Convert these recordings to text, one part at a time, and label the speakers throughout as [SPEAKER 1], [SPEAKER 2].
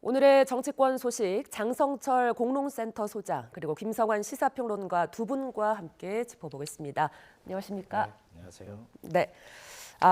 [SPEAKER 1] 오늘의 정치권 소식 장성철 공론센터 소장 그리고 김성환 시사평론가 두 분과 함께 짚어보겠습니다. 안녕하십니까?
[SPEAKER 2] 네, 안녕하세요.
[SPEAKER 1] 네.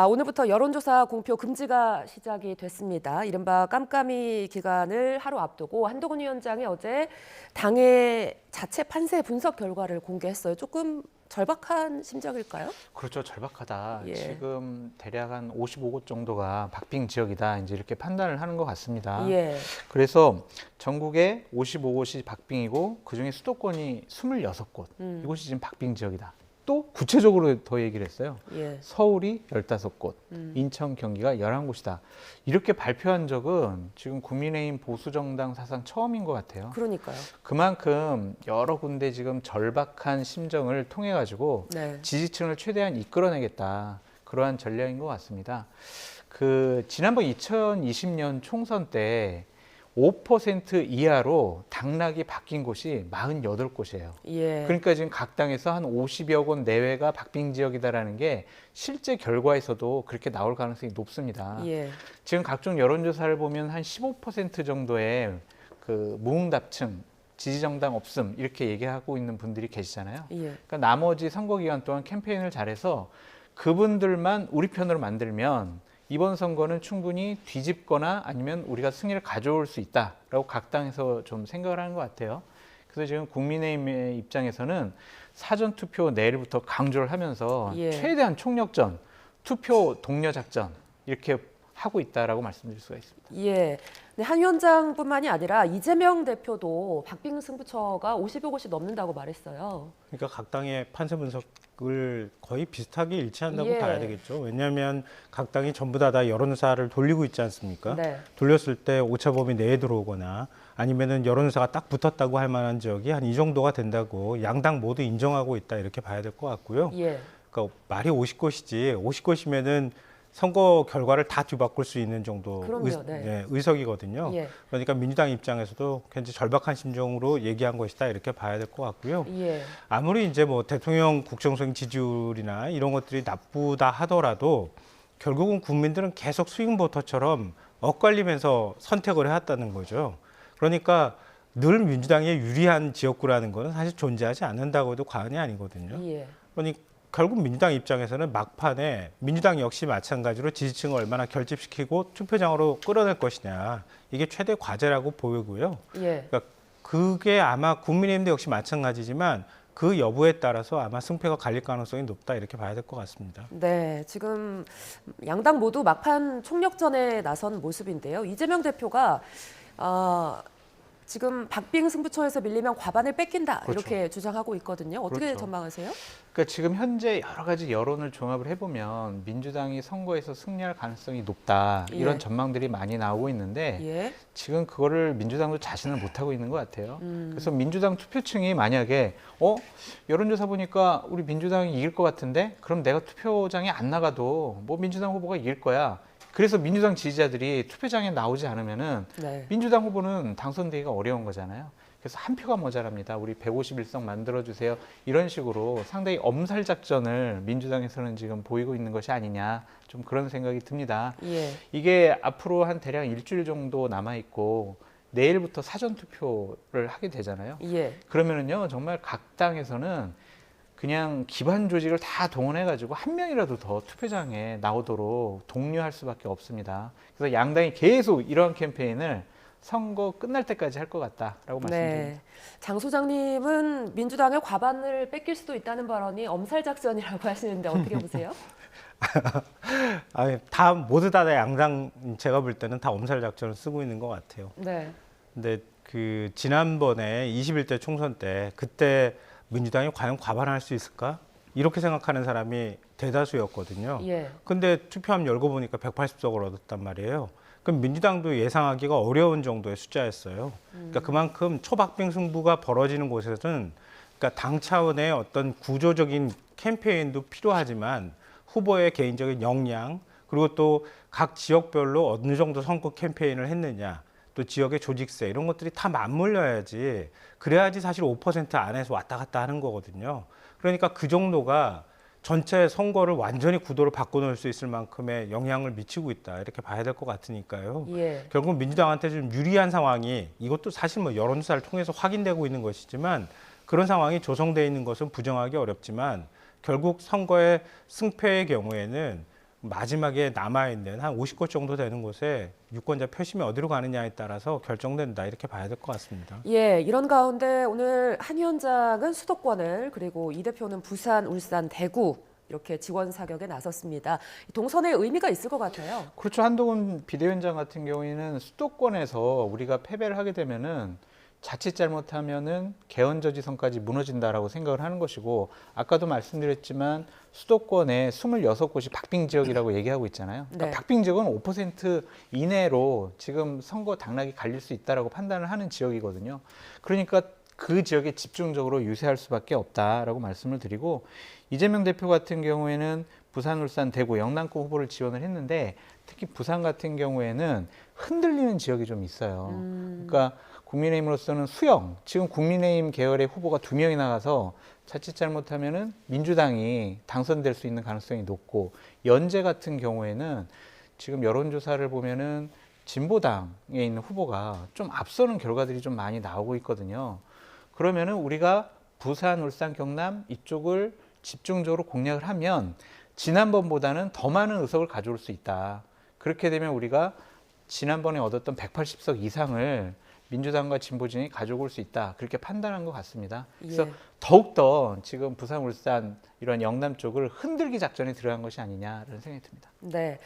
[SPEAKER 1] 오늘부터 여론조사 공표 금지가 시작이 됐습니다. 이른바 깜깜이 기간을 하루 앞두고 한동훈 위원장이 어제 당의 자체 판세 분석 결과를 공개했어요. 조금 절박한 심정일까요?
[SPEAKER 2] 그렇죠. 절박하다.
[SPEAKER 1] 예.
[SPEAKER 2] 지금 대략 한 55곳 정도가 박빙 지역이다. 이제 이렇게 판단을 하는 것 같습니다.
[SPEAKER 1] 예.
[SPEAKER 2] 그래서 전국에 55곳이 박빙이고 그중에 수도권이 26곳. 이곳이 지금 박빙 지역이다. 또 구체적으로 더 얘기를 했어요.
[SPEAKER 1] 예.
[SPEAKER 2] 서울이 15곳, 인천, 경기가 11곳이다. 이렇게 발표한 적은 지금 국민의힘 보수정당 사상 처음인 것 같아요.
[SPEAKER 1] 그러니까요.
[SPEAKER 2] 그만큼 여러 군데 지금 절박한 심정을 통해 가지고
[SPEAKER 1] 네.
[SPEAKER 2] 지지층을 최대한 이끌어내겠다. 그러한 전략인 것 같습니다. 지난번 2020년 총선 때 5% 이하로 당락이 바뀐 곳이 48곳이에요.
[SPEAKER 1] 예.
[SPEAKER 2] 그러니까 지금 각 당에서 한 50여 곳 내외가 박빙 지역이다라는 게 실제 결과에서도 그렇게 나올 가능성이 높습니다.
[SPEAKER 1] 예.
[SPEAKER 2] 지금 각종 여론조사를 보면 한 15% 정도의 무응답층, 지지정당 없음 이렇게 얘기하고 있는 분들이 계시잖아요.
[SPEAKER 1] 예.
[SPEAKER 2] 그러니까 나머지 선거 기간 동안 캠페인을 잘해서 그분들만 우리 편으로 만들면 이번 선거는 충분히 뒤집거나 아니면 우리가 승리를 가져올 수 있다라고 각 당에서 좀 생각을 하는 것 같아요. 그래서 지금 국민의힘의 입장에서는 사전투표 내일부터 강조를 하면서
[SPEAKER 1] 예.
[SPEAKER 2] 최대한 총력전, 투표 독려 작전 이렇게 하고 있다라고 말씀드릴 수가 있습니다.
[SPEAKER 1] 예. 근데 한 위원장뿐만이 아니라 이재명 대표도 박빙 승부처가 50여 곳이 넘는다고 말했어요.
[SPEAKER 3] 그러니까 각 당의 판세 분석을 거의 비슷하게 일치한다고
[SPEAKER 1] 예.
[SPEAKER 3] 봐야 되겠죠. 왜냐하면 각 당이 전부 다 여론조사를 돌리고 있지 않습니까?
[SPEAKER 1] 네.
[SPEAKER 3] 돌렸을 때 오차범위 내에 들어오거나 아니면은 여론조사가 딱 붙었다고 할 만한 지역이 한 이 정도가 된다고 양당 모두 인정하고 있다 이렇게 봐야 될 것 같고요.
[SPEAKER 1] 예.
[SPEAKER 3] 그러니까 말이 50곳이지 50곳이면은 선거 결과를 다 뒤바꿀 수 있는 정도
[SPEAKER 1] 그럼요, 네.
[SPEAKER 3] 의석이거든요.
[SPEAKER 1] 예.
[SPEAKER 3] 그러니까 민주당 입장에서도 굉장히 절박한 심정으로 얘기한 것이다 이렇게 봐야 될 것 같고요.
[SPEAKER 1] 예.
[SPEAKER 3] 아무리 이제 뭐 대통령 국정수행 지지율이나 이런 것들이 나쁘다 하더라도 결국은 국민들은 계속 스윙보터처럼 엇갈리면서 선택을 해왔다는 거죠. 그러니까 늘 민주당에 유리한 지역구라는 것은 사실 존재하지 않는다고 해도 과언이 아니거든요.
[SPEAKER 1] 예.
[SPEAKER 3] 그러니 결국 민주당 입장에서는 막판에 민주당 역시 마찬가지로 지지층을 얼마나 결집시키고 투표장으로 끌어낼 것이냐. 이게 최대 과제라고 보이고요.
[SPEAKER 1] 예.
[SPEAKER 3] 그러니까 그게 아마 국민의힘도 역시 마찬가지지만 그 여부에 따라서 아마 승패가 갈릴 가능성이 높다 이렇게 봐야 될 것 같습니다.
[SPEAKER 1] 네, 지금 양당 모두 막판 총력전에 나선 모습인데요. 이재명 대표가 지금 박빙 승부처에서 밀리면 과반을 뺏긴다
[SPEAKER 2] 그렇죠.
[SPEAKER 1] 이렇게 주장하고 있거든요. 어떻게
[SPEAKER 2] 그렇죠.
[SPEAKER 1] 전망하세요?
[SPEAKER 2] 그러니까 지금 현재 여러 가지 여론을 종합을 해보면 민주당이 선거에서 승리할 가능성이 높다 이런
[SPEAKER 1] 예.
[SPEAKER 2] 전망들이 많이 나오고 있는데
[SPEAKER 1] 예.
[SPEAKER 2] 지금 그거를 민주당도 자신을 못하고 있는 것 같아요. 그래서 민주당 투표층이 만약에 여론조사 보니까 우리 민주당이 이길 것 같은데 그럼 내가 투표장에 안 나가도 뭐 민주당 후보가 이길 거야. 그래서 민주당 지지자들이 투표장에 나오지 않으면은
[SPEAKER 1] 네.
[SPEAKER 2] 민주당 후보는 당선되기가 어려운 거잖아요. 그래서 한 표가 모자랍니다. 우리 151석 만들어주세요. 이런 식으로 상당히 엄살 작전을 민주당에서는 지금 보이고 있는 것이 아니냐. 좀 그런 생각이 듭니다.
[SPEAKER 1] 예.
[SPEAKER 2] 이게 앞으로 한 대략 일주일 정도 남아있고 내일부터 사전투표를 하게 되잖아요.
[SPEAKER 1] 예.
[SPEAKER 2] 그러면은요, 정말 각 당에서는 그냥 기반 조직을 다 동원해가지고 한 명이라도 더 투표장에 나오도록 독려할 수밖에 없습니다. 그래서 양당이 계속 이러한 캠페인을 선거 끝날 때까지 할 것 같다라고 말씀드립니다.
[SPEAKER 1] 네. 장 소장님은 민주당의 과반을 뺏길 수도 있다는 발언이 엄살 작전이라고 하시는데 어떻게 보세요?
[SPEAKER 3] 다 모두 다 양당 제가 볼 때는 다 엄살 작전을 쓰고 있는 것 같아요.
[SPEAKER 1] 네.
[SPEAKER 3] 근데 지난번에 21대 총선 때 그때 민주당이 과연 과반할 수 있을까? 이렇게 생각하는 사람이 대다수였거든요.
[SPEAKER 1] 예.
[SPEAKER 3] 근데 투표함 열고 보니까 180석을 얻었단 말이에요. 그럼 민주당도 예상하기가 어려운 정도의 숫자였어요. 그러니까 그만큼 초박빙 승부가 벌어지는 곳에서는 그러니까 당 차원의 어떤 구조적인 캠페인도 필요하지만 후보의 개인적인 역량 그리고 또 각 지역별로 어느 정도 선거 캠페인을 했느냐 또 지역의 조직세 이런 것들이 다 맞물려야지 그래야지 사실 5% 안에서 왔다 갔다 하는 거거든요. 그러니까 그 정도가 전체 선거를 완전히 구도를 바꿔놓을 수 있을 만큼의 영향을 미치고 있다 이렇게 봐야 될 것 같으니까요.
[SPEAKER 1] 예.
[SPEAKER 3] 결국 민주당한테 좀 유리한 상황이 이것도 사실 뭐 여론조사를 통해서 확인되고 있는 것이지만 그런 상황이 조성되어 있는 것은 부정하기 어렵지만 결국 선거의 승패의 경우에는 마지막에 남아있는 한 50곳 정도 되는 곳에 유권자 표심이 어디로 가느냐에 따라서 결정된다 이렇게 봐야 될 것 같습니다.
[SPEAKER 1] 예, 이런 가운데 오늘 한 위원장은 수도권을 그리고 이 대표는 부산, 울산, 대구 이렇게 지원 사격에 나섰습니다. 동선에 의미가 있을 것 같아요.
[SPEAKER 2] 그렇죠. 한동훈 비대위원장 같은 경우에는 수도권에서 우리가 패배를 하게 되면은 자칫 잘못하면은 개헌저지선까지 무너진다라고 생각을 하는 것이고, 아까도 말씀드렸지만 수도권에 26곳이 박빙 지역이라고 얘기하고 있잖아요. 그러니까
[SPEAKER 1] 네.
[SPEAKER 2] 박빙 지역은 5% 이내로 지금 선거 당락이 갈릴 수 있다라고 판단을 하는 지역이거든요. 그러니까 그 지역에 집중적으로 유세할 수밖에 없다라고 말씀을 드리고, 이재명 대표 같은 경우에는 부산, 울산, 대구, 영남권 후보를 지원을 했는데 특히 부산 같은 경우에는 흔들리는 지역이 좀 있어요. 그러니까 국민의힘으로서는 수영, 지금 국민의힘 계열의 후보가 2명이 나가서 자칫 잘못하면은 민주당이 당선될 수 있는 가능성이 높고, 연재 같은 경우에는 지금 여론조사를 보면은 진보당에 있는 후보가 좀 앞서는 결과들이 좀 많이 나오고 있거든요. 그러면은 우리가 부산, 울산, 경남 이쪽을 집중적으로 공략을 하면 지난번보다는 더 많은 의석을 가져올 수 있다. 그렇게 되면 우리가 지난번에 얻었던 180석 이상을 민주당과 진보진이 가져올 수 있다. 그렇게 판단한 것 같습니다. 그래서
[SPEAKER 1] 예.
[SPEAKER 2] 더욱더 지금 부산, 울산 이런 영남 쪽을 흔들기 작전에 들어간 것이 아니냐라는 생각이 듭니다.
[SPEAKER 1] 네,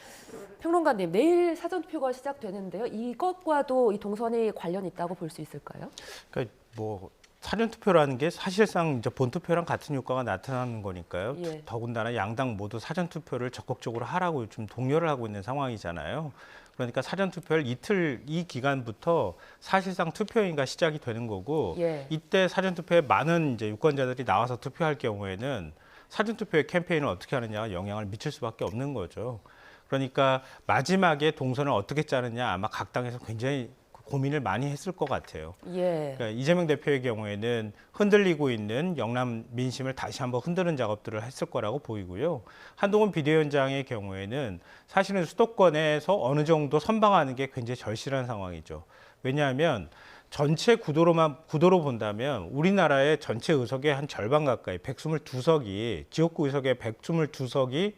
[SPEAKER 1] 평론가님 내일 사전투표가 시작되는데요. 이것과도 이 동선이 관련 있다고 볼 수 있을까요?
[SPEAKER 3] 그러니까 뭐 사전투표라는 게 사실상 이제 본투표랑 같은 효과가 나타나는 거니까요.
[SPEAKER 1] 예.
[SPEAKER 3] 더군다나 양당 모두 사전투표를 적극적으로 하라고 좀 독려를 하고 있는 상황이잖아요. 그러니까 사전투표를 이틀 이 기간부터 사실상 투표인가 시작이 되는 거고,
[SPEAKER 1] 예.
[SPEAKER 3] 이때 사전투표에 많은 이제 유권자들이 나와서 투표할 경우에는 사전투표의 캠페인을 어떻게 하느냐가 영향을 미칠 수밖에 없는 거죠. 그러니까 마지막에 동선을 어떻게 짜느냐 아마 각 당에서 굉장히 고민을 많이 했을 것 같아요.
[SPEAKER 1] 예.
[SPEAKER 3] 그러니까 이재명 대표의 경우에는 흔들리고 있는 영남 민심을 다시 한번 흔드는 작업들을 했을 거라고 보이고요. 한동훈 비대위원장의 경우에는 사실은 수도권에서 어느 정도 선방하는 게 굉장히 절실한 상황이죠. 왜냐하면 전체 구도로 본다면 우리나라의 전체 의석의 한 절반 가까이 122석이 지역구 의석의 122석이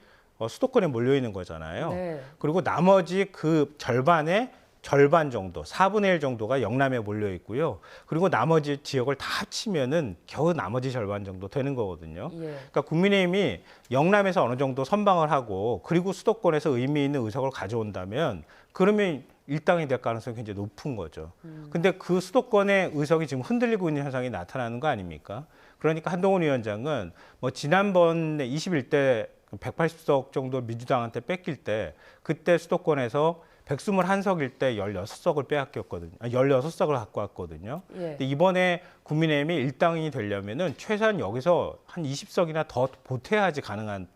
[SPEAKER 3] 수도권에 몰려 있는 거잖아요.
[SPEAKER 1] 네.
[SPEAKER 3] 그리고 나머지 그 절반의 절반 정도, 4분의 1 정도가 영남에 몰려 있고요. 그리고 나머지 지역을 다 합치면은 겨우 나머지 절반 정도 되는 거거든요.
[SPEAKER 1] 예.
[SPEAKER 3] 그러니까 국민의힘이 영남에서 어느 정도 선방을 하고 그리고 수도권에서 의미 있는 의석을 가져온다면 그러면 일당이 될 가능성이 굉장히 높은 거죠. 근데 그 수도권의 의석이 지금 흔들리고 있는 현상이 나타나는 거 아닙니까? 그러니까 한동훈 위원장은 뭐 지난번에 21대 180석 정도 민주당한테 뺏길 때 그때 수도권에서 121석일 때 16석을 빼앗겼거든요. 16석을 갖고 왔거든요.
[SPEAKER 1] 예.
[SPEAKER 3] 근데 이번에 국민의힘이 일당이 되려면은 최소한 여기서 한 20석이나 더 보태야지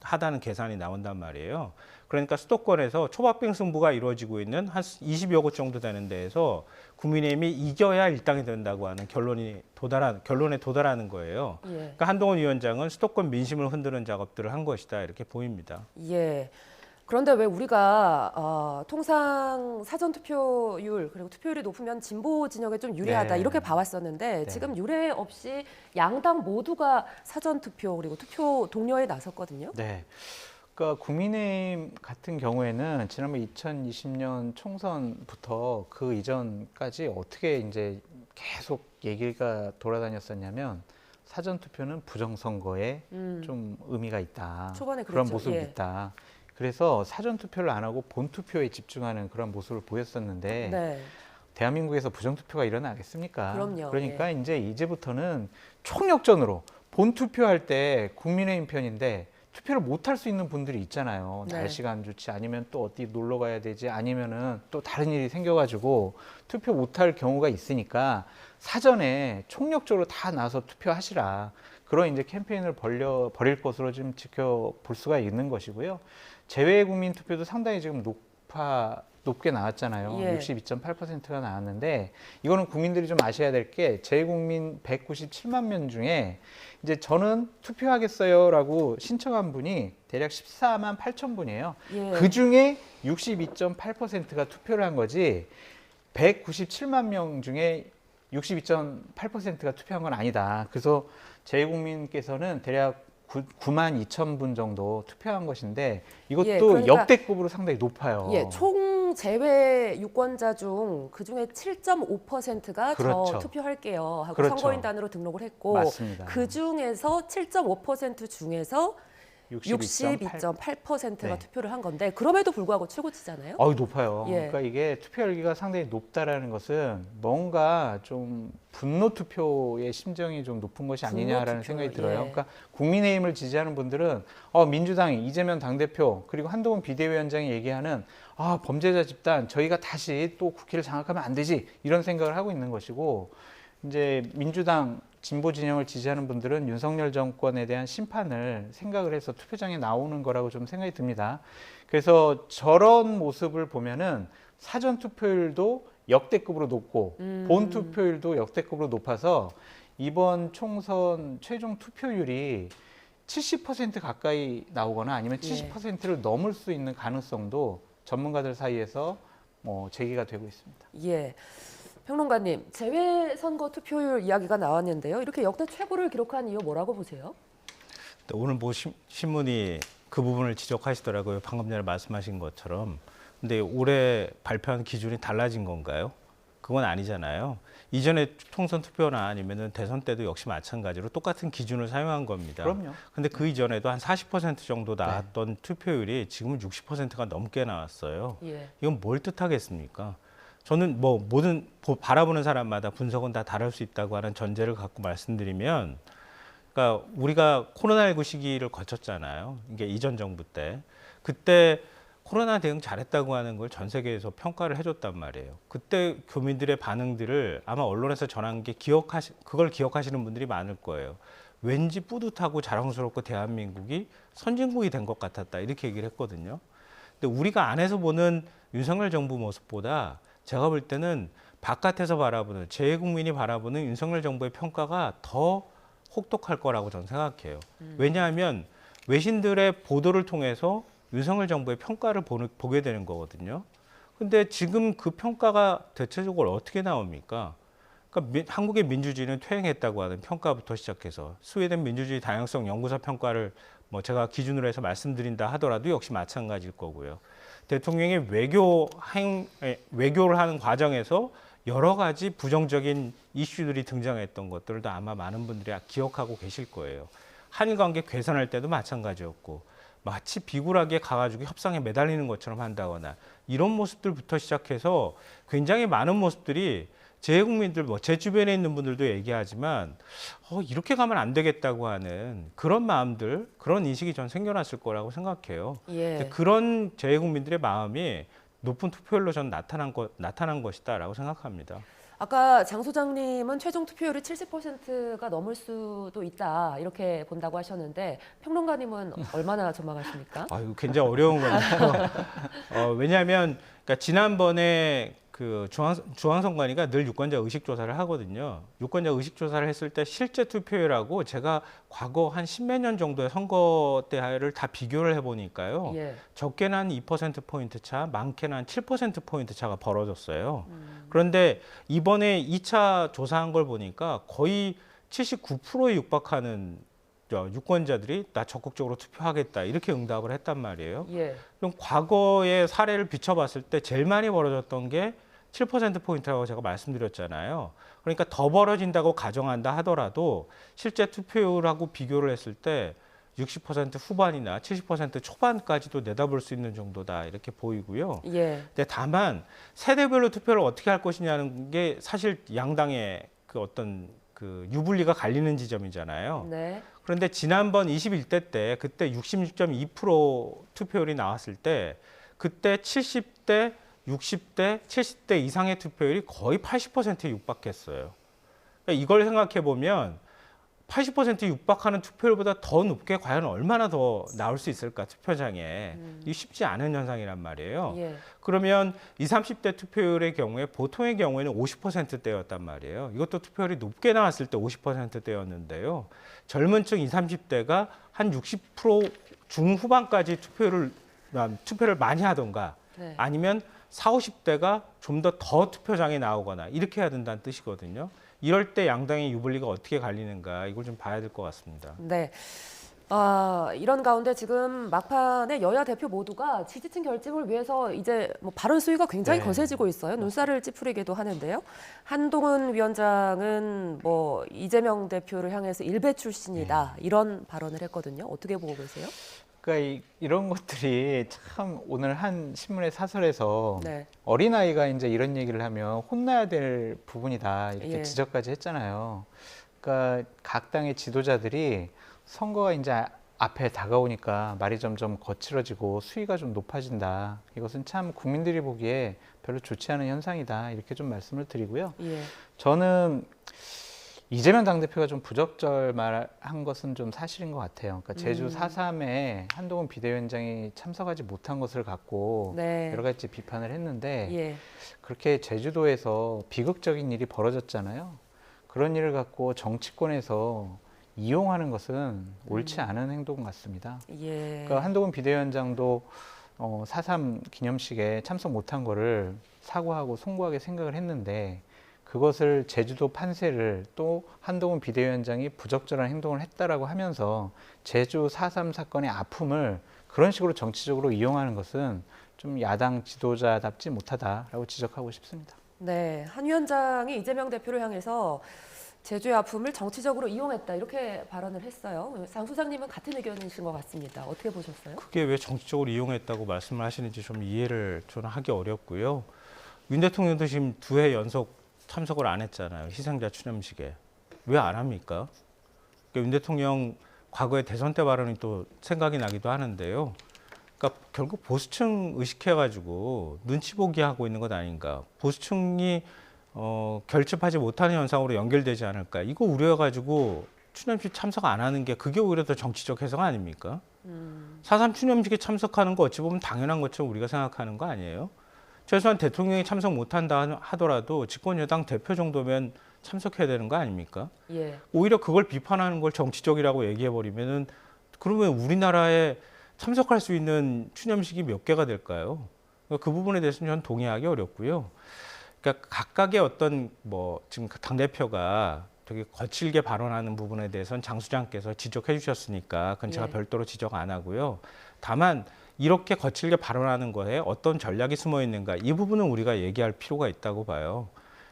[SPEAKER 3] 하다는 계산이 나온단 말이에요. 그러니까 수도권에서 초박빙 승부가 이루어지고 있는 한 20여 곳 정도 되는 데에서 국민의힘이 이겨야 일당이 된다고 하는 결론에 도달하는 거예요.
[SPEAKER 1] 예.
[SPEAKER 3] 그러니까 한동훈 위원장은 수도권 민심을 흔드는 작업들을 한 것이다 이렇게 보입니다.
[SPEAKER 1] 예. 그런데 왜 우리가 통상 사전 투표율 그리고 투표율이 높으면 진보 진영에 좀 유리하다
[SPEAKER 2] 네.
[SPEAKER 1] 이렇게 봐왔었는데
[SPEAKER 2] 네.
[SPEAKER 1] 지금 유례 없이 양당 모두가 사전 투표 그리고 투표 독려에 나섰거든요.
[SPEAKER 2] 네. 그러니까 국민의힘 같은 경우에는 지난번 2020년 총선부터 그 이전까지 어떻게 이제 계속 얘기가 돌아다녔었냐면 사전 투표는 부정선거에 좀 의미가 있다.
[SPEAKER 1] 초반에
[SPEAKER 2] 그런
[SPEAKER 1] 그랬죠.
[SPEAKER 2] 모습이
[SPEAKER 1] 예.
[SPEAKER 2] 있다. 그래서 사전 투표를 안 하고 본 투표에 집중하는 그런 모습을 보였었는데
[SPEAKER 1] 네.
[SPEAKER 2] 대한민국에서 부정 투표가 일어나겠습니까?
[SPEAKER 1] 그럼요.
[SPEAKER 2] 그러니까
[SPEAKER 1] 예.
[SPEAKER 2] 이제부터는 총력전으로 본 투표할 때 국민의힘 편인데 투표를 못 할 수 있는 분들이 있잖아요.
[SPEAKER 1] 네.
[SPEAKER 2] 날씨가 안 좋지, 아니면 또 어디 놀러 가야 되지, 아니면은 또 다른 일이 생겨가지고 투표 못 할 경우가 있으니까 사전에 총력적으로 다 나서 투표하시라. 그런 이제 캠페인을 벌일 것으로 지금 지켜볼 수가 있는 것이고요. 재외 국민 투표도 상당히 지금 높게 나왔잖아요.
[SPEAKER 1] 예.
[SPEAKER 2] 62.8%가 나왔는데 이거는 국민들이 좀 아셔야 될 게 재국민 197만 명 중에 이제 저는 투표하겠어요라고 신청한 분이 대략 14만 8천 분이에요.
[SPEAKER 1] 예.
[SPEAKER 2] 그 중에 62.8%가 투표를 한 거지 197만 명 중에 62.8%가 투표한 건 아니다. 그래서 재국민께서는 대략 9만 2천 분 정도 투표한 것인데 이것도
[SPEAKER 1] 예, 그러니까
[SPEAKER 2] 역대급으로 상당히 높아요.
[SPEAKER 1] 예, 총 제외 유권자 중 그중에 7.5%가 저
[SPEAKER 2] 그렇죠.
[SPEAKER 1] 투표할게요 하고
[SPEAKER 2] 그렇죠.
[SPEAKER 1] 선거인단으로 등록을 했고
[SPEAKER 2] 맞습니다.
[SPEAKER 1] 그 중에서 7.5% 중에서
[SPEAKER 2] 62.8%.
[SPEAKER 1] 62.8%가
[SPEAKER 2] 네.
[SPEAKER 1] 투표를 한 건데 그럼에도 불구하고 최고치잖아요.
[SPEAKER 2] 높아요.
[SPEAKER 1] 예.
[SPEAKER 2] 그러니까 이게 투표율기가 상당히 높다라는 것은 뭔가 좀 분노 투표의 심정이 좀 높은 것이
[SPEAKER 1] 분노
[SPEAKER 2] 아니냐라는
[SPEAKER 1] 투표,
[SPEAKER 2] 생각이 들어요.
[SPEAKER 1] 예.
[SPEAKER 2] 그러니까 국민의힘을 지지하는 분들은 민주당이 이재명 당대표 그리고 한동훈 비대위원장이 얘기하는 범죄자 집단 저희가 다시 또 국회를 장악하면 안 되지 이런 생각을 하고 있는 것이고 이제 민주당 진보 진영을 지지하는 분들은 윤석열 정권에 대한 심판을 생각을 해서 투표장에 나오는 거라고 좀 생각이 듭니다. 그래서 저런 모습을 보면은 사전 투표율도 역대급으로 높고 본 투표율도 역대급으로 높아서 이번 총선 최종 투표율이 70% 가까이 나오거나 아니면 70%를 넘을 수 있는 가능성도 전문가들 사이에서 제기가 되고 있습니다.
[SPEAKER 1] 예. 평론가님, 재외선거 투표율 이야기가 나왔는데요. 이렇게 역대 최고를 기록한 이유 뭐라고 보세요?
[SPEAKER 3] 오늘 신문이 그 부분을 지적하시더라고요. 방금 전에 말씀하신 것처럼. 근데 올해 발표한 기준이 달라진 건가요? 그건 아니잖아요. 이전에 총선 투표나 아니면은 대선 때도 역시 마찬가지로 똑같은 기준을 사용한 겁니다.
[SPEAKER 2] 그럼요.
[SPEAKER 3] 근데 그 이전에도 한 40% 정도 나왔던 투표율이 지금은 60%가 넘게 나왔어요.
[SPEAKER 1] 예.
[SPEAKER 3] 이건 뭘 뜻하겠습니까? 저는 모든 바라보는 사람마다 분석은 다 다를 수 있다고 하는 전제를 갖고 말씀드리면, 그러니까 우리가 코로나19 시기를 거쳤잖아요. 이게 이전 정부 때. 그때 코로나 대응 잘했다고 하는 걸 전 세계에서 평가를 해줬단 말이에요. 그때 교민들의 반응들을 아마 언론에서 전한 게 그걸 기억하시는 분들이 많을 거예요. 왠지 뿌듯하고 자랑스럽고 대한민국이 선진국이 된 것 같았다. 이렇게 얘기를 했거든요. 근데 우리가 안에서 보는 윤석열 정부 모습보다 제가 볼 때는 바깥에서 바라보는 재외국민이 바라보는 윤석열 정부의 평가가 더 혹독할 거라고 저는 생각해요. 왜냐하면 외신들의 보도를 통해서 윤석열 정부의 평가를 보게 되는 거거든요. 근데 지금 그 평가가 대체적으로 어떻게 나옵니까? 그러니까 한국의 민주주의는 퇴행했다고 하는 평가부터 시작해서 스웨덴 민주주의 다양성 연구소 평가를 제가 기준으로 해서 말씀드린다 하더라도 역시 마찬가지일 거고요. 대통령이 외교를 하는 과정에서 여러 가지 부정적인 이슈들이 등장했던 것들도 아마 많은 분들이 기억하고 계실 거예요. 한일 관계 개선할 때도 마찬가지였고 마치 비굴하게 가가지고 협상에 매달리는 것처럼 한다거나 이런 모습들부터 시작해서 굉장히 많은 모습들이 제 국민들, 제 주변에 있는 분들도 얘기하지만 이렇게 가면 안 되겠다고 하는 그런 마음들, 그런 인식이 전 생겨났을 거라고 생각해요.
[SPEAKER 1] 예.
[SPEAKER 3] 그런 제 국민들의 마음이 높은 투표율로 전 나타난 것이다라고 생각합니다.
[SPEAKER 1] 아까 장 소장님은 최종 투표율이 70%가 넘을 수도 있다 이렇게 본다고 하셨는데 평론가님은 얼마나 전망하십니까?
[SPEAKER 3] 이거 굉장히 어려운 건데요. 왜냐하면 그러니까 지난번에 그 중앙선관위가 늘 유권자 의식 조사를 하거든요. 유권자 의식 조사를 했을 때 실제 투표율하고 제가 과거 한 십몇 년 정도의 선거 때를 다 비교를 해보니까요.
[SPEAKER 1] 예.
[SPEAKER 3] 적게는 한 2%포인트 차, 많게는 한 7%포인트 차가 벌어졌어요. 그런데 이번에 2차 조사한 걸 보니까 거의 79%에 육박하는 유권자들이 나 적극적으로 투표하겠다 이렇게 응답을 했단 말이에요.
[SPEAKER 1] 예.
[SPEAKER 3] 그럼 과거의 사례를 비춰봤을 때 제일 많이 벌어졌던 게 7%포인트라고 제가 말씀드렸잖아요. 그러니까 더 벌어진다고 가정한다 하더라도 실제 투표율하고 비교를 했을 때 60% 후반이나 70% 초반까지도 내다볼 수 있는 정도다 이렇게 보이고요.
[SPEAKER 1] 예.
[SPEAKER 3] 근데 다만 세대별로 투표를 어떻게 할 것이냐는 게 사실 양당의 그 어떤 그 유불리가 갈리는 지점이잖아요.
[SPEAKER 1] 네.
[SPEAKER 3] 그런데 지난번 21대 때 그때 66.2% 투표율이 나왔을 때 그때 70대, 60대, 70대 이상의 투표율이 거의 80%에 육박했어요. 그러니까 이걸 생각해 보면 80% 육박하는 투표율보다 더 높게 과연 얼마나 더 나올 수 있을까 투표장에. 이게 쉽지 않은 현상이란 말이에요.
[SPEAKER 1] 예.
[SPEAKER 3] 그러면 20, 30대 투표율의 경우에 보통의 경우에는 50%대였단 말이에요. 이것도 투표율이 높게 나왔을 때 50%대였는데요. 젊은 층 20, 30대가 한 60% 중후반까지 투표를 많이 하던가
[SPEAKER 1] 네.
[SPEAKER 3] 아니면 40, 50대가 좀 더 투표장에 나오거나 이렇게 해야 된다는 뜻이거든요. 이럴 때 양당의 유불리가 어떻게 갈리는가 이걸 좀 봐야 될 것 같습니다.
[SPEAKER 1] 네. 이런 가운데 지금 막판에 여야 대표 모두가 지지층 결집을 위해서 이제 뭐 발언 수위가 굉장히
[SPEAKER 2] 네.
[SPEAKER 1] 거세지고 있어요. 눈살을 찌푸리기도 하는데요. 한동훈 위원장은 뭐 이재명 대표를 향해서 일베 출신이다 이런 발언을 했거든요. 어떻게 보고 계세요?
[SPEAKER 2] 그러니까 이런 것들이 참 오늘 한 신문의 사설에서
[SPEAKER 1] 네.
[SPEAKER 2] 어린아이가 이제 이런 얘기를 하면 혼나야 될 부분이다 이렇게
[SPEAKER 1] 예.
[SPEAKER 2] 지적까지 했잖아요. 그러니까 각 당의 지도자들이 선거가 이제 앞에 다가오니까 말이 점점 거칠어지고 수위가 좀 높아진다. 이것은 참 국민들이 보기에 별로 좋지 않은 현상이다. 이렇게 좀 말씀을 드리고요.
[SPEAKER 1] 예.
[SPEAKER 2] 저는 이재명 당대표가 좀 부적절한 것은 좀 사실인 것 같아요. 그러니까 제주 4.3에 한동훈 비대위원장이 참석하지 못한 것을 갖고
[SPEAKER 1] 네.
[SPEAKER 2] 여러 가지 비판을 했는데
[SPEAKER 1] 예.
[SPEAKER 2] 그렇게 제주도에서 비극적인 일이 벌어졌잖아요. 그런 일을 갖고 정치권에서 이용하는 것은 옳지 않은 행동 같습니다.
[SPEAKER 1] 예.
[SPEAKER 2] 그러니까 한동훈 비대위원장도 4.3 기념식에 참석 못한 거를 사과하고 송구하게 생각을 했는데 그것을 제주도 판세를 또 한동훈 비대위원장이 부적절한 행동을 했다라고 하면서 제주 4.3 사건의 아픔을 그런 식으로 정치적으로 이용하는 것은 좀 야당 지도자답지 못하다라고 지적하고 싶습니다.
[SPEAKER 1] 네. 한 위원장이 이재명 대표를 향해서 제주의 아픔을 정치적으로 이용했다 이렇게 발언을 했어요. 장 소장님은 같은 의견이신 것 같습니다. 어떻게 보셨어요?
[SPEAKER 3] 그게 왜 정치적으로 이용했다고 말씀을 하시는지 좀 이해를 저는 하기 어렵고요. 윤 대통령도 지금 2회 연속 참석을 안 했잖아요. 희생자 추념식에. 왜 안 합니까? 그러니까 윤 대통령 과거에 대선 때 발언이 또 생각이 나기도 하는데요. 그러니까 결국 보수층 의식해가지고 눈치 보기 하고 있는 것 아닌가. 보수층이 결집하지 못하는 현상으로 연결되지 않을까. 이거 우려해가지고 추념식 참석 안 하는 게 그게 오히려 더 정치적 해석 아닙니까? 4.3 추념식에 참석하는 거 어찌 보면 당연한 것처럼 우리가 생각하는 거 아니에요? 최소한 대통령이 참석 못한다 하더라도 집권 여당 대표 정도면 참석해야 되는 거 아닙니까?
[SPEAKER 1] 예.
[SPEAKER 3] 오히려 그걸 비판하는 걸 정치적이라고 얘기해버리면은 그러면 우리나라에 참석할 수 있는 추념식이 몇 개가 될까요? 그러니까 그 부분에 대해서는 저는 동의하기 어렵고요. 그러니까 각각의 어떤 지금 당대표가 되게 거칠게 발언하는 부분에 대해서는 장 수장께서 지적해 주셨으니까 그건 제가
[SPEAKER 1] 예.
[SPEAKER 3] 별도로 지적 안 하고요. 다만 이렇게 거칠게 발언하는 거에 어떤 전략이 숨어 있는가 이 부분은 우리가 얘기할 필요가 있다고 봐요.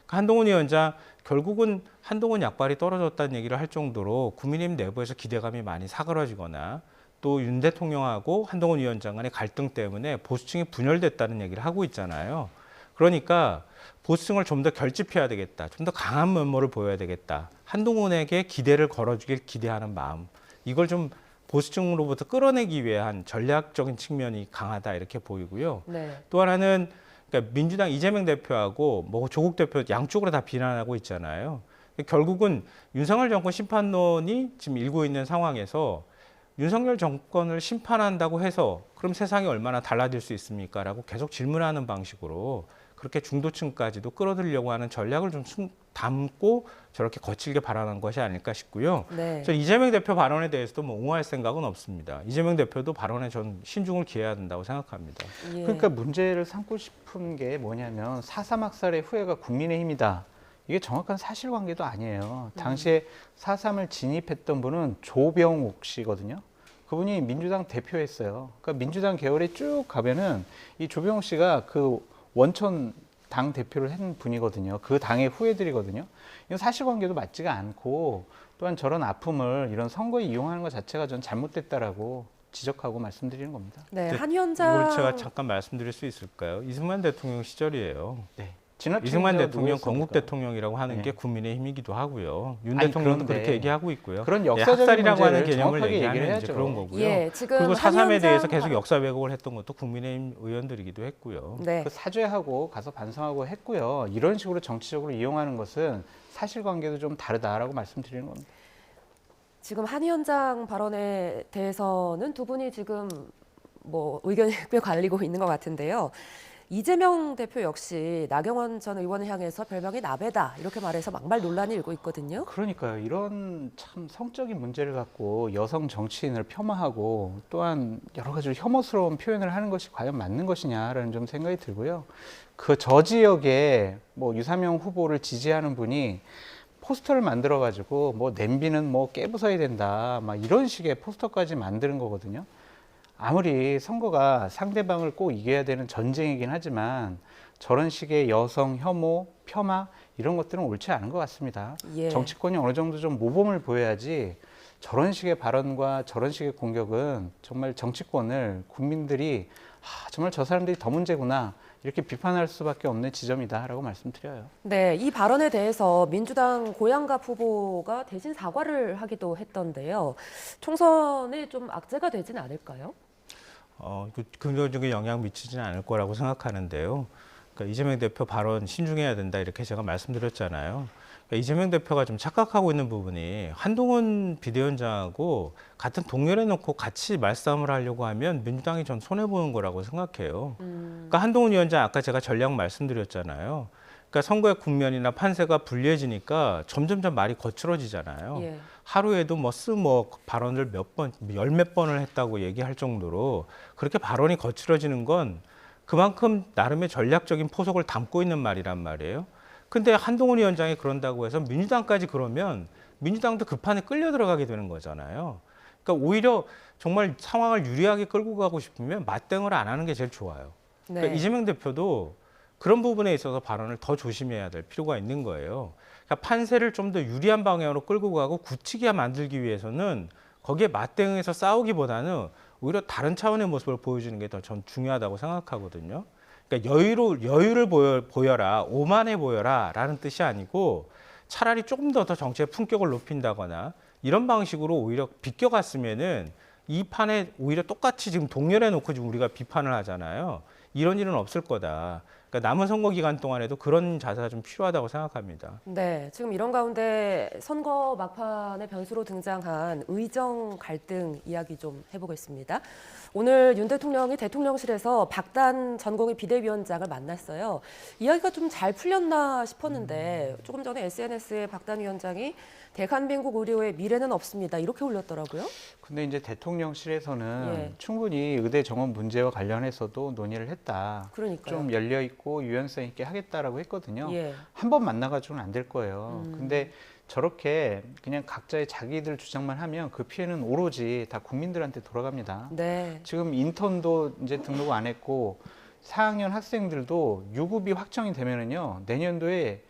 [SPEAKER 3] 한동훈 위원장 결국은 한동훈 약발이 떨어졌다는 얘기를 할 정도로 국민의힘 내부에서 기대감이 많이 사그러지거나 또 윤 대통령하고 한동훈 위원장 간의 갈등 때문에 보수층이 분열됐다는 얘기를 하고 있잖아요. 그러니까 보수층을 좀 더 결집해야 되겠다. 좀 더 강한 면모를 보여야 되겠다. 한동훈에게 기대를 걸어주길 기대하는 마음. 이걸 좀 보수층으로부터 끌어내기 위한 전략적인 측면이 강하다 이렇게 보이고요.
[SPEAKER 1] 네.
[SPEAKER 3] 또 하나는 그러니까 민주당 이재명 대표하고 조국 대표 양쪽으로 다 비난하고 있잖아요. 결국은 윤석열 정권 심판론이 지금 일고 있는 상황에서 윤석열 정권을 심판한다고 해서 그럼 세상이 얼마나 달라질 수 있습니까? 라고 계속 질문하는 방식으로 그렇게 중도층까지도 끌어들이려고 하는 전략을 좀 담고 저렇게 거칠게 발언한 것이 아닐까 싶고요.
[SPEAKER 1] 네.
[SPEAKER 3] 저 이재명 대표 발언에 대해서도 옹호할 생각은 없습니다. 이재명 대표도 발언에 전 신중을 기해야 된다고 생각합니다.
[SPEAKER 1] 예.
[SPEAKER 2] 그러니까 문제를 삼고 싶은 게 뭐냐면 4.3 학살의 후예가 국민의힘이다. 이게 정확한 사실관계도 아니에요. 당시에 4.3을 진입했던 분은 조병욱 씨거든요. 그분이 민주당 대표였어요. 그러니까 민주당 계열에 쭉 가면은 이 조병욱 씨가 그 원천 당 대표를 한 분이거든요. 그 당의 후예들이거든요. 이건 사실관계도 맞지가 않고 또한 저런 아픔을 이런 선거에 이용하는 것 자체가 전 잘못됐다라고 지적하고 말씀드리는 겁니다.
[SPEAKER 1] 네.
[SPEAKER 3] 네,
[SPEAKER 1] 한 위원장.
[SPEAKER 3] 이걸 제가 잠깐 말씀드릴 수 있을까요? 이승만 대통령 시절이에요.
[SPEAKER 2] 네.
[SPEAKER 3] 이승만 대통령 건국 대통령이라고 하는
[SPEAKER 2] 네.
[SPEAKER 3] 게 국민의힘이기도 하고요. 윤
[SPEAKER 2] 아니,
[SPEAKER 3] 대통령도
[SPEAKER 2] 그런데
[SPEAKER 3] 그렇게 얘기하고 있고요.
[SPEAKER 2] 그런
[SPEAKER 3] 예,
[SPEAKER 2] 역사적인
[SPEAKER 3] 학살이라고 하는
[SPEAKER 2] 문제를
[SPEAKER 3] 개념을
[SPEAKER 2] 정확하게
[SPEAKER 3] 얘기하면
[SPEAKER 2] 얘기를
[SPEAKER 3] 이제
[SPEAKER 2] 해야죠.
[SPEAKER 3] 그런 거고요.
[SPEAKER 1] 예. 지금
[SPEAKER 3] 그리고
[SPEAKER 1] 한
[SPEAKER 3] 4.3에 대해서
[SPEAKER 1] 위원장-
[SPEAKER 3] 계속 역사 왜곡을 했던 것도 국민의힘 의원들이기도 했고요.
[SPEAKER 1] 네.
[SPEAKER 2] 그 사죄하고 가서 반성하고 했고요. 이런 식으로 정치적으로 이용하는 것은 사실관계도 좀 다르다라고 말씀드리는 겁니다.
[SPEAKER 1] 지금 한 위원장 발언에 대해서는 두 분이 지금 뭐 의견이 꽤 갈리고 있는 것 같은데요. 이재명 대표 역시 나경원 전 의원을 향해서 별명이 나배다 이렇게 말해서 막말 논란이 일고 있거든요.
[SPEAKER 2] 그러니까요. 이런 참 성적인 문제를 갖고 여성 정치인을 폄하하고 또한 여러 가지로 혐오스러운 표현을 하는 것이 과연 맞는 것이냐라는 좀 생각이 들고요. 그 저 지역에 뭐 유사명 후보를 지지하는 분이 포스터를 만들어 가지고 뭐 냄비는 뭐 깨부숴야 된다 막 이런 식의 포스터까지 만드는 거거든요. 아무리 선거가 상대방을 꼭 이겨야 되는 전쟁이긴 하지만 저런 식의 여성 혐오, 폄하 이런 것들은 옳지 않은 것 같습니다.
[SPEAKER 1] 예.
[SPEAKER 2] 정치권이 어느 정도 좀 모범을 보여야지 저런 식의 발언과 저런 식의 공격은 정말 정치권을 국민들이 정말 저 사람들이 더 문제구나 이렇게 비판할 수밖에 없는 지점이다라고 말씀드려요.
[SPEAKER 1] 네, 이 발언에 대해서 민주당 고양갑 후보가 대신 사과를 하기도 했던데요. 총선에 좀 악재가 되진 않을까요?
[SPEAKER 3] 긍정적인 영향 미치지는 않을 거라고 생각하는데요. 그러니까 이재명 대표 발언 신중해야 된다 이렇게 제가 말씀드렸잖아요. 그러니까 이재명 대표가 좀 착각하고 있는 부분이 한동훈 비대위원장하고 같은 동렬에 놓고 같이 말싸움을 하려고 하면 민주당이 전 손해보는 거라고 생각해요. 그러니까 한동훈 위원장 아까 제가 전략 말씀드렸잖아요. 그러니까 선거의 국면이나 판세가 불리해지니까 점점점 말이 거칠어지잖아요.
[SPEAKER 1] 예.
[SPEAKER 3] 하루에도 뭐 발언을 열 몇 번을 했다고 얘기할 정도로 그렇게 발언이 거칠어지는 건 그만큼 나름의 전략적인 포석을 담고 있는 말이란 말이에요. 근데 한동훈 위원장이 그런다고 해서 민주당까지 그러면 민주당도 그 판에 끌려 들어가게 되는 거잖아요. 그러니까 오히려 정말 상황을 유리하게 끌고 가고 싶으면 맞대응을 안 하는 게 제일 좋아요.
[SPEAKER 1] 네.
[SPEAKER 3] 그러니까 이재명 대표도 그런 부분에 있어서 발언을 더 조심해야 될 필요가 있는 거예요. 그러니까 판세를 좀 더 유리한 방향으로 끌고 가고 굳히게 만들기 위해서는 거기에 맞대응해서 싸우기보다는 오히려 다른 차원의 모습을 보여주는 게 더 전 중요하다고 생각하거든요. 그러니까 여유를 보여라, 오만해 보여라라는 뜻이 아니고 차라리 조금 더 정치의 품격을 높인다거나 이런 방식으로 오히려 비껴갔으면은 이 판에 오히려 똑같이 지금 동렬해 놓고 지금 우리가 비판을 하잖아요. 이런 일은 없을 거다. 그러니까 남은 선거 기간 동안에도 그런 자세가 좀 필요하다고 생각합니다.
[SPEAKER 1] 네, 지금 이런 가운데 선거 막판의 변수로 등장한 의정 갈등 이야기 좀 해보겠습니다. 오늘 윤 대통령이 대통령실에서 박단 전공의 비대위원장을 만났어요. 이야기가 좀 잘 풀렸나 싶었는데 조금 전에 SNS에 박단 위원장이 대한민국 의료의 미래는 없습니다. 이렇게 올렸더라고요.
[SPEAKER 2] 근데 이제 대통령실에서는
[SPEAKER 1] 예.
[SPEAKER 2] 충분히 의대 정원 문제와 관련해서도 논의를 했다.
[SPEAKER 1] 그러니까요.
[SPEAKER 2] 좀 열려 있고 유연성 있게 하겠다라고 했거든요.
[SPEAKER 1] 예.
[SPEAKER 2] 한 번 만나가지고는 안 될 거예요. 근데 저렇게 그냥 각자의 자기들 주장만 하면 그 피해는 오로지 다 국민들한테 돌아갑니다.
[SPEAKER 1] 네.
[SPEAKER 2] 지금 인턴도 이제 등록 안 했고 4학년 학생들도 유급이 확정이 되면은요 내년도에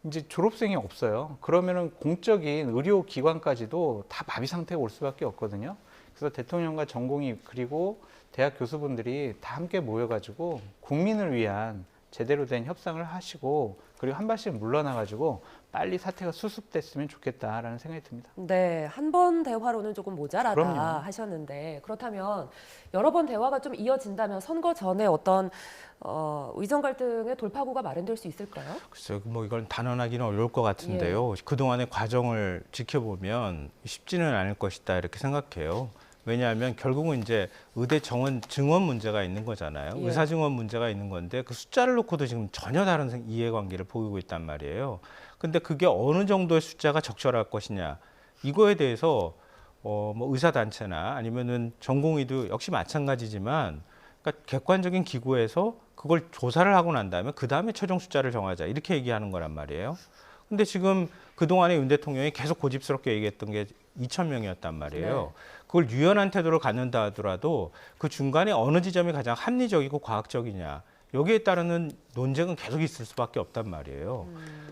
[SPEAKER 2] 이제 졸업생이 없어요. 그러면은 공적인 의료기관까지도 다 마비 상태가 올 수밖에 없거든요. 그래서 대통령과 전공의 그리고 대학 교수분들이 다 함께 모여가지고 국민을 위한 제대로 된 협상을 하시고 그리고 한 발씩 물러나가지고 빨리 사태가 수습됐으면 좋겠다라는 생각이 듭니다.
[SPEAKER 1] 네, 한 번 대화로는 조금 모자라다
[SPEAKER 2] 그럼요.
[SPEAKER 1] 하셨는데 그렇다면 여러 번 대화가 좀 이어진다면 선거 전에 어떤 의정 갈등의 돌파구가 마련될 수 있을까요?
[SPEAKER 3] 글쎄요, 뭐 이건 단언하기는 어려울 것 같은데요. 그동안의 과정을 지켜보면 쉽지는 않을 것이다 이렇게 생각해요. 왜냐하면 결국은 이제 의대 정원 증원 문제가 있는 거잖아요.
[SPEAKER 1] 예.
[SPEAKER 3] 의사 증원 문제가 있는 건데 그 숫자를 놓고도 지금 전혀 다른 이해관계를 보이고 있단 말이에요. 근데 그게 어느 정도의 숫자가 적절할 것이냐 이거에 대해서 뭐 의사 단체나 아니면은 전공의도 역시 마찬가지지만 그러니까 객관적인 기구에서 그걸 조사를 하고 난 다음에 그 다음에 최종 숫자를 정하자 이렇게 얘기하는 거란 말이에요. 근데 지금 그동안에 윤 대통령이 계속 고집스럽게 얘기했던 게 2,000명이었단 말이에요.
[SPEAKER 1] 네.
[SPEAKER 3] 그걸 유연한 태도를 갖는다 하더라도 그 중간에 어느 지점이 가장 합리적이고 과학적이냐 여기에 따르는 논쟁은 계속 있을 수밖에 없단 말이에요.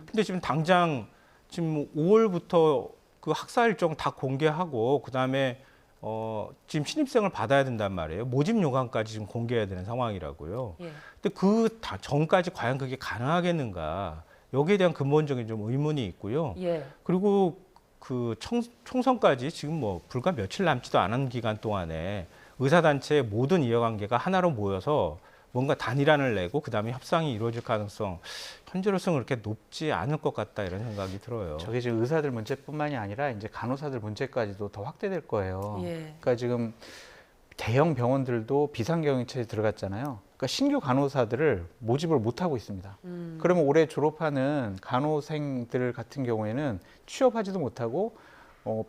[SPEAKER 3] 근데 지금 당장 지금 5월부터 그 학사 일정 다 공개하고 그다음에 지금 신입생을 받아야 된단 말이에요. 모집 요강까지 지금 공개해야 되는 상황이라고요.
[SPEAKER 1] 예.
[SPEAKER 3] 근데 그 전까지 과연 그게 가능하겠는가? 여기에 대한 근본적인 좀 의문이 있고요.
[SPEAKER 1] 예.
[SPEAKER 3] 그리고 그 총선까지 지금 뭐 불과 며칠 남지도 않은 기간 동안에 의사단체의 모든 이해관계가 하나로 모여서 뭔가 단일안을 내고 그다음에 협상이 이루어질 가능성 현재로서는 그렇게 높지 않을 것 같다 이런 생각이 들어요.
[SPEAKER 2] 저게 지금 의사들 문제뿐만이 아니라 이제 간호사들 문제까지도 더 확대될 거예요.
[SPEAKER 1] 예.
[SPEAKER 2] 그러니까 지금 대형 병원들도 비상경영체에 들어갔잖아요. 그러니까 신규 간호사들을 모집을 못 하고 있습니다. 그러면 올해 졸업하는 간호생들 같은 경우에는 취업하지도 못하고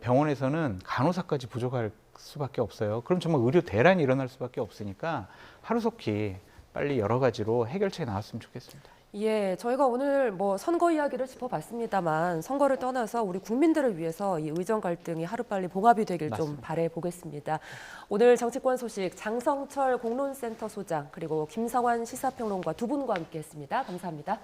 [SPEAKER 2] 병원에서는 간호사까지 부족할 수밖에 없어요. 그럼 정말 의료 대란이 일어날 수밖에 없으니까 하루속히 빨리 여러 가지로 해결책이 나왔으면 좋겠습니다.
[SPEAKER 1] 예, 저희가 오늘 뭐 선거 이야기를 짚어봤습니다만 선거를 떠나서 우리 국민들을 위해서 이 의정 갈등이 하루빨리 봉합이 되길 좀
[SPEAKER 2] 맞습니다.
[SPEAKER 1] 바라보겠습니다. 오늘 정치권 소식 장성철 공론센터 소장 그리고 김성환 시사평론가 두 분과 함께했습니다. 감사합니다.